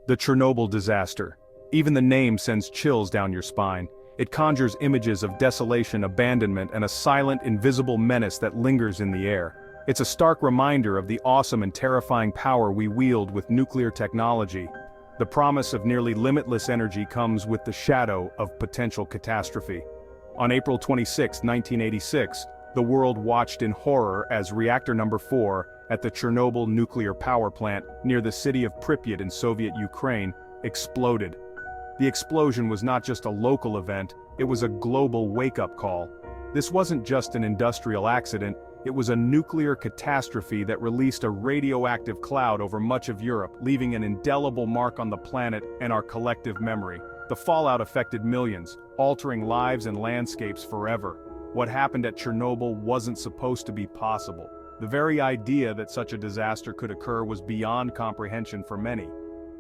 The Chernobyl disaster. Even the name sends chills down your spine. It conjures images of desolation, abandonment, and a silent, invisible menace that lingers in the air. It's a stark reminder of the awesome and terrifying power we wield with nuclear technology. The promise of nearly limitless energy comes with the shadow of potential catastrophe. On April 26, 1986, the world watched in horror as reactor number 4 at the Chernobyl nuclear power plant near the city of Pripyat in Soviet Ukraine exploded. The explosion was not just a local event, it was a global wake-up call. This wasn't just an industrial accident, it was a nuclear catastrophe that released a radioactive cloud over much of Europe, leaving an indelible mark on the planet and our collective memory. The fallout affected millions, altering lives and landscapes forever. What happened at Chernobyl wasn't supposed to be possible. The very idea that such a disaster could occur was beyond comprehension for many.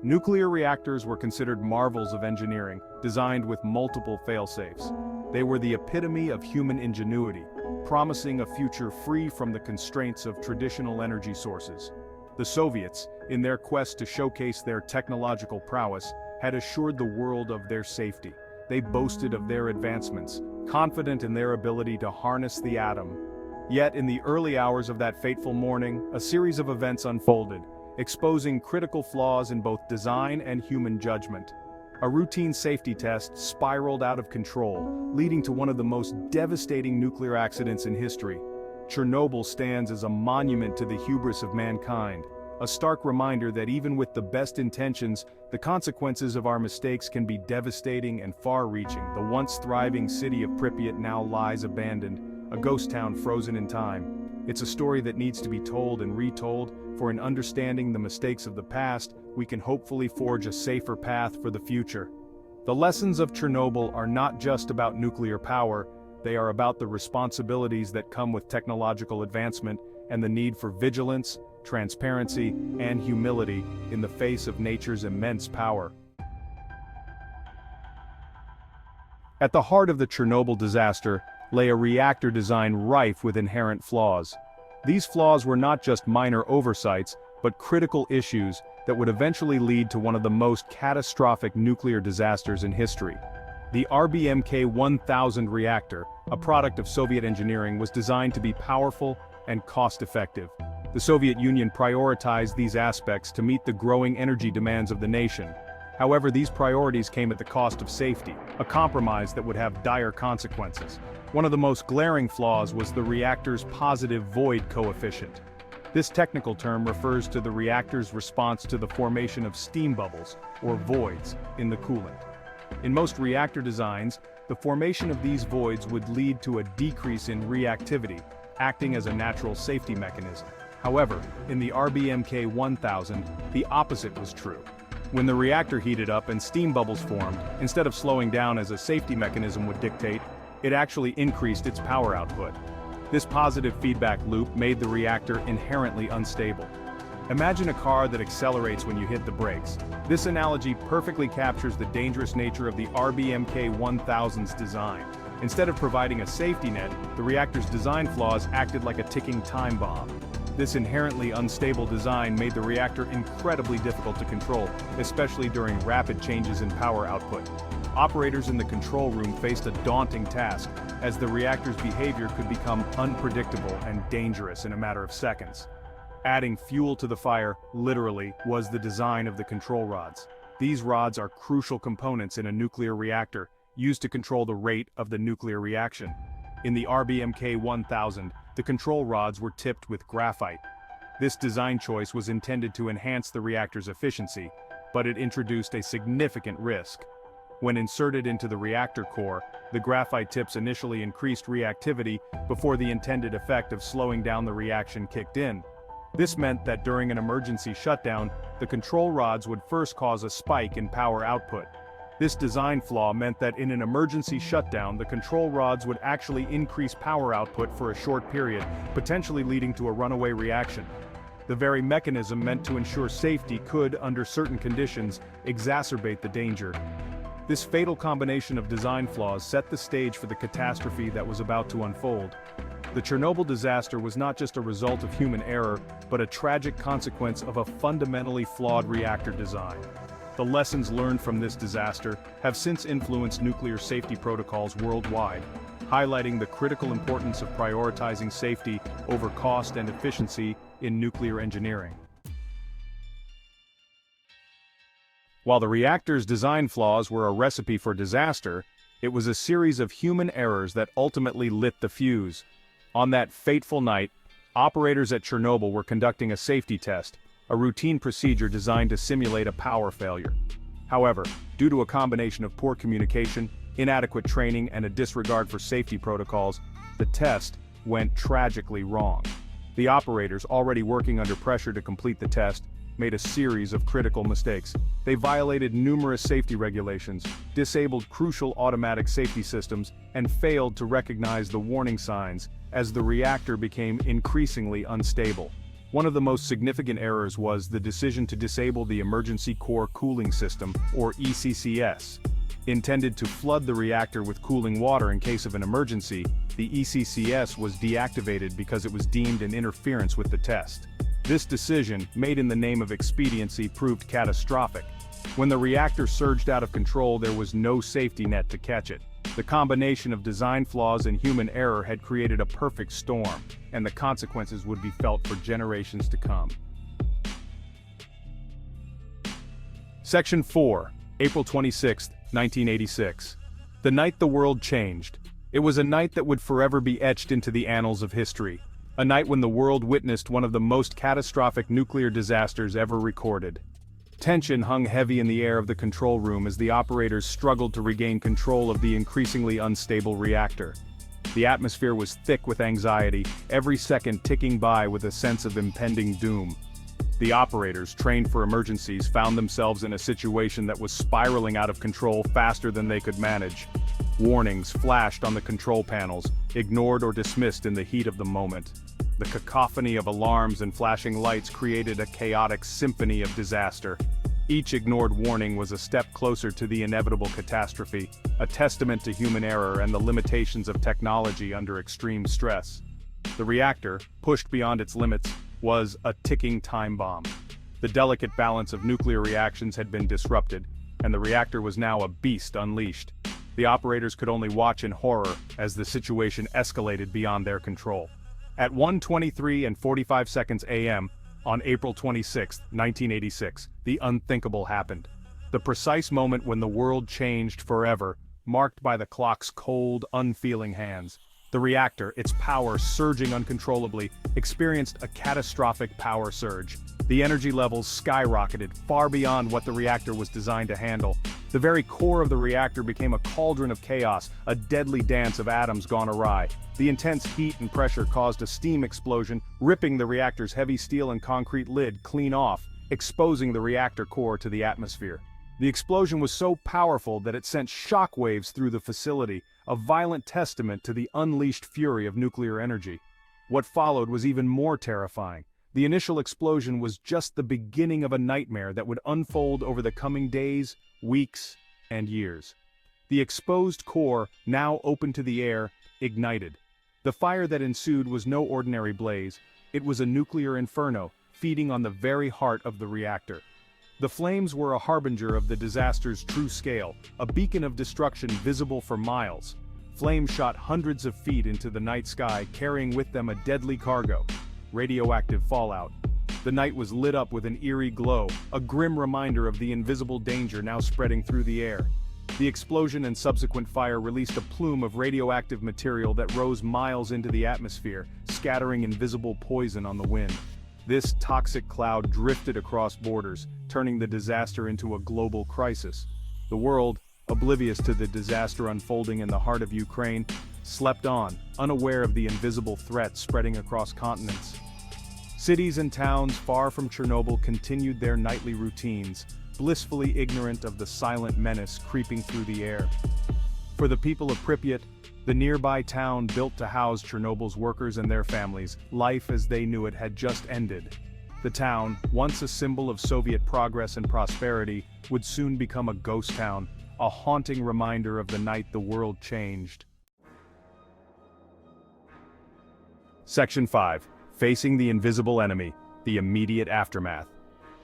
Nuclear reactors were considered marvels of engineering, designed with multiple fail-safes. They were the epitome of human ingenuity, promising a future free from the constraints of traditional energy sources. The Soviets, in their quest to showcase their technological prowess, had assured the world of their safety. They boasted of their advancements, confident in their ability to harness the atom. Yet in the early hours of that fateful morning, a series of events unfolded, exposing critical flaws in both design and human judgment. A routine safety test spiraled out of control, leading to one of the most devastating nuclear accidents in history. Chernobyl stands as a monument to the hubris of mankind, a stark reminder that even with the best intentions, the consequences of our mistakes can be devastating and far-reaching. The once thriving city of Pripyat now lies abandoned, a ghost town frozen in time. It's a story that needs to be told and retold, for in understanding the mistakes of the past, we can hopefully forge a safer path for the future. The lessons of Chernobyl are not just about nuclear power, they are about the responsibilities that come with technological advancement and the need for vigilance, transparency, and humility in the face of nature's immense power. At the heart of the Chernobyl disaster lay a reactor design rife with inherent flaws. These flaws were not just minor oversights, but critical issues that would eventually lead to one of the most catastrophic nuclear disasters in history. The RBMK-1000 reactor, a product of Soviet engineering, was designed to be powerful and cost-effective. The Soviet Union prioritized these aspects to meet the growing energy demands of the nation. However, these priorities came at the cost of safety, a compromise that would have dire consequences. One of the most glaring flaws was the reactor's positive void coefficient. This technical term refers to the reactor's response to the formation of steam bubbles, or voids, in the coolant. In most reactor designs, the formation of these voids would lead to a decrease in reactivity, acting as a natural safety mechanism. However, in the RBMK-1000, the opposite was true. When the reactor heated up and steam bubbles formed, instead of slowing down as a safety mechanism would dictate, it actually increased its power output. This positive feedback loop made the reactor inherently unstable. Imagine a car that accelerates when you hit the brakes. This analogy perfectly captures the dangerous nature of the RBMK-1000's design. Instead of providing a safety net, the reactor's design flaws acted like a ticking time bomb. This inherently unstable design made the reactor incredibly difficult to control, especially during rapid changes in power output. Operators in the control room faced a daunting task, as the reactor's behavior could become unpredictable and dangerous in a matter of seconds. Adding fuel to the fire, literally, was the design of the control rods. These rods are crucial components in a nuclear reactor, used to control the rate of the nuclear reaction. In the RBMK-1000, the control rods were tipped with graphite. This design choice was intended to enhance the reactor's efficiency, but it introduced a significant risk. When inserted into the reactor core, the graphite tips initially increased reactivity before the intended effect of slowing down the reaction kicked in. This meant that during an emergency shutdown, the control rods would first cause a spike in power output. This design flaw meant that in an emergency shutdown, the control rods would actually increase power output for a short period, potentially leading to a runaway reaction. The very mechanism meant to ensure safety could, under certain conditions, exacerbate the danger. This fatal combination of design flaws set the stage for the catastrophe that was about to unfold. The Chernobyl disaster was not just a result of human error, but a tragic consequence of a fundamentally flawed reactor design. The lessons learned from this disaster have since influenced nuclear safety protocols worldwide, highlighting the critical importance of prioritizing safety over cost and efficiency in nuclear engineering. While the reactor's design flaws were a recipe for disaster, it was a series of human errors that ultimately lit the fuse. On that fateful night, operators at Chernobyl were conducting a safety test, a routine procedure designed to simulate a power failure. However, due to a combination of poor communication, inadequate training, and a disregard for safety protocols, the test went tragically wrong. The operators, already working under pressure to complete the test, made a series of critical mistakes. They violated numerous safety regulations, disabled crucial automatic safety systems, and failed to recognize the warning signs as the reactor became increasingly unstable. One of the most significant errors was the decision to disable the Emergency Core Cooling System, or ECCS. Intended to flood the reactor with cooling water in case of an emergency, the ECCS was deactivated because it was deemed an interference with the test. This decision, made in the name of expediency, proved catastrophic. When the reactor surged out of control, there was no safety net to catch it. The combination of design flaws and human error had created a perfect storm, and the consequences would be felt for generations to come. Section 4, April 26, 1986. The night the world changed. It was a night that would forever be etched into the annals of history. A night when the world witnessed one of the most catastrophic nuclear disasters ever recorded. Tension hung heavy in the air of the control room as the operators struggled to regain control of the increasingly unstable reactor. The atmosphere was thick with anxiety, every second ticking by with a sense of impending doom. The operators, trained for emergencies, found themselves in a situation that was spiraling out of control faster than they could manage. Warnings flashed on the control panels, ignored or dismissed in the heat of the moment. The cacophony of alarms and flashing lights created a chaotic symphony of disaster. Each ignored warning was a step closer to the inevitable catastrophe, a testament to human error and the limitations of technology under extreme stress. The reactor, pushed beyond its limits, was a ticking time bomb. The delicate balance of nuclear reactions had been disrupted, and the reactor was now a beast unleashed. The operators could only watch in horror as the situation escalated beyond their control. At 1:23:45 a.m. on April 26, 1986, the unthinkable happened. The precise moment when the world changed forever, marked by the clock's cold, unfeeling hands. The reactor, its power surging uncontrollably, experienced a catastrophic power surge. The energy levels skyrocketed far beyond what the reactor was designed to handle. The very core of the reactor became a cauldron of chaos, a deadly dance of atoms gone awry. The intense heat and pressure caused a steam explosion, ripping the reactor's heavy steel and concrete lid clean off, exposing the reactor core to the atmosphere. The explosion was so powerful that it sent shockwaves through the facility, a violent testament to the unleashed fury of nuclear energy. What followed was even more terrifying. The initial explosion was just the beginning of a nightmare that would unfold over the coming days, weeks, and years. The exposed core, now open to the air, ignited. The fire that ensued was no ordinary blaze. It was a nuclear inferno, feeding on the very heart of the reactor. The flames were a harbinger of the disaster's true scale, a beacon of destruction visible for miles. Flames shot hundreds of feet into the night sky, carrying with them a deadly cargo: radioactive fallout. The night was lit up with an eerie glow, a grim reminder of the invisible danger now spreading through the air. The explosion and subsequent fire released a plume of radioactive material that rose miles into the atmosphere, scattering invisible poison on the wind. This toxic cloud drifted across borders, turning the disaster into a global crisis. The world, oblivious to the disaster unfolding in the heart of Ukraine, slept on, unaware of the invisible threat spreading across continents. Cities and towns far from Chernobyl continued their nightly routines, blissfully ignorant of the silent menace creeping through the air. For the people of Pripyat, the nearby town built to house Chernobyl's workers and their families, life as they knew it had just ended. The town, once a symbol of Soviet progress and prosperity, would soon become a ghost town, a haunting reminder of the night the world changed. Section 5. Facing the invisible enemy, the immediate aftermath.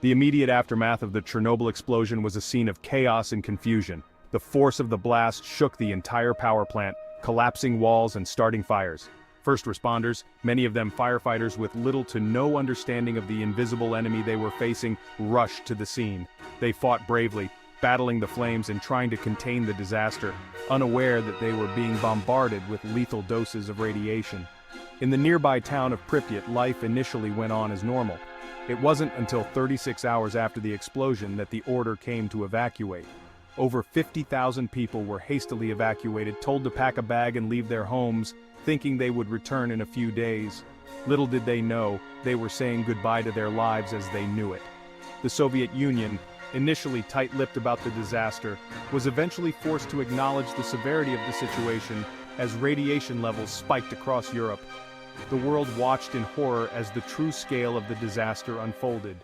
The immediate aftermath of the Chernobyl explosion was a scene of chaos and confusion. The force of the blast shook the entire power plant, collapsing walls and starting fires. First responders, many of them firefighters with little to no understanding of the invisible enemy they were facing, rushed to the scene. They fought bravely, battling the flames and trying to contain the disaster, unaware that they were being bombarded with lethal doses of radiation. In the nearby town of Pripyat, life initially went on as normal. It wasn't until 36 hours after the explosion that the order came to evacuate. Over 50,000 people were hastily evacuated, told to pack a bag and leave their homes, thinking they would return in a few days. Little did they know, they were saying goodbye to their lives as they knew it. The Soviet Union, initially tight-lipped about the disaster, was eventually forced to acknowledge the severity of the situation as radiation levels spiked across Europe. The world watched in horror as the true scale of the disaster unfolded.